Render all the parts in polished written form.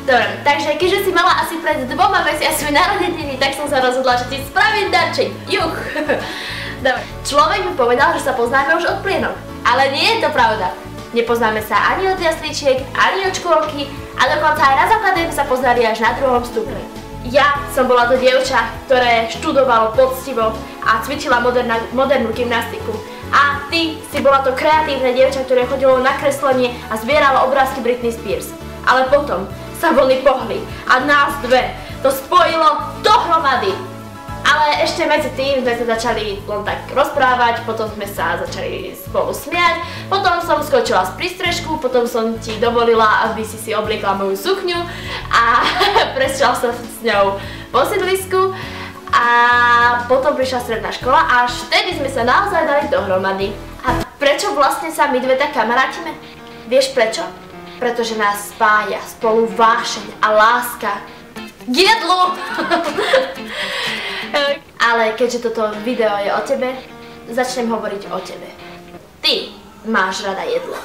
Dobre, takže keďže si mala asi pred 2 mesiacmi narodeniny, tak som sa rozhodla, že ti spravím darček. Juch. Dobre. Človek mi povedal, že sa poznáme už od plienok, ale nie je to pravda. Nepoznáme sa ani od jasličiek, ani od škôlky a dokonca aj na základnej sa poznali až na 2. stupni. Ja som bola to dievča, ktoré študovalo poctivo a cvičila modernú gymnastiku. A ty si bola to kreatívne dievča, ktoré chodilo na kreslenie a zbieralo obrázky Britney Spears. Ale potom sa vlny pohli a nás dve to spojilo dohromady. Ale ešte medzi tým sme sa začali len tak rozprávať, potom sme sa začali spolu smiať, potom som skočila z prístrežku, potom som ti dovolila, aby si obliekla moju sukňu a prešla som s ňou po sídlisku a potom prišla stredná škola a až vtedy sme sa naozaj dali dohromady. A prečo vlastne sa my dve tak kamarátime? Vieš prečo? Pretože nás spája spolu vášeň a láska k jedlu. Ale keďže toto video je o tebe, začnem hovoriť o tebe. Ty máš rada jedlo.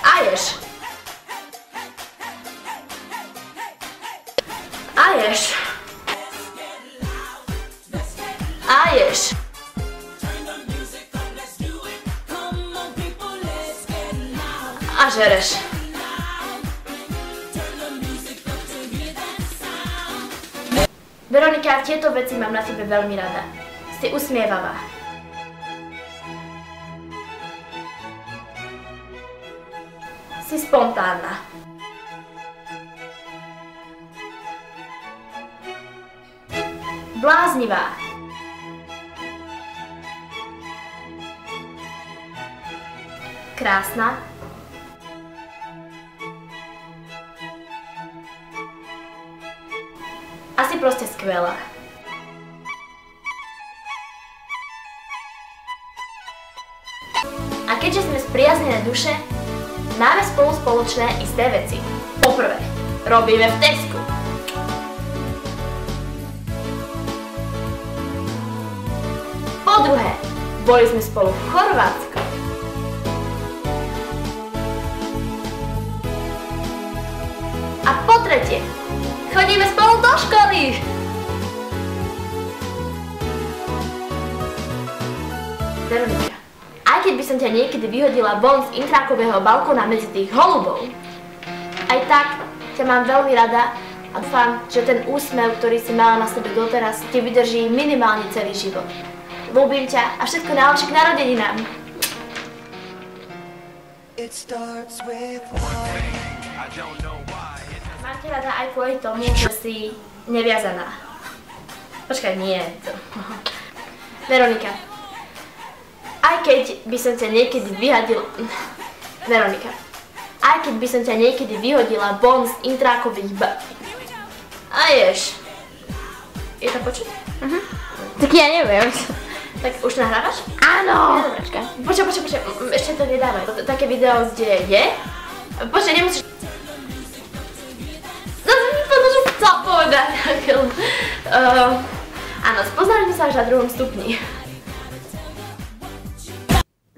A ješ. A ješ. A ješ. A žereš. Veronika, tieto veci mám na tebe veľmi rada. Si usmievavá. Si spontánna. Bláznivá. Krásna. Asi proste skvelá. A keďže sme spriaznené duše, máme spolu spoločné isté veci. Poprvé, robíme v Tesku. Po druhé, boli sme spolu v Chorvátsku. A po tretie, chodíme spolu do školy! Veronika, aj keď by som ťa niekedy vyhodila von z intrákového balkóna medzi tých holubov, aj tak ťa mám veľmi rada a dúfam, že ten úsmev, ktorý si mala na sebe doteraz, ti vydrží minimálne celý život. Ľúbim ťa a všetko najlepšie k narodeninám. Mám ťa rada aj kvôli tomu, že si neviazaná. Počkaj, nie. Veronika, aj keď by som ťa niekedy vyhodila... Veronika, aj keď by som ťa niekedy vyhodila von z intrákových A ješ. Je to počuť? Tak ja neviem. Tak už nahrávaš? Áno. Počkaj, ešte to nedávaj. Také video, kde je. Počkaj, nemusíš... Povedať. Áno, spoznali sme sa až na 2. stupni.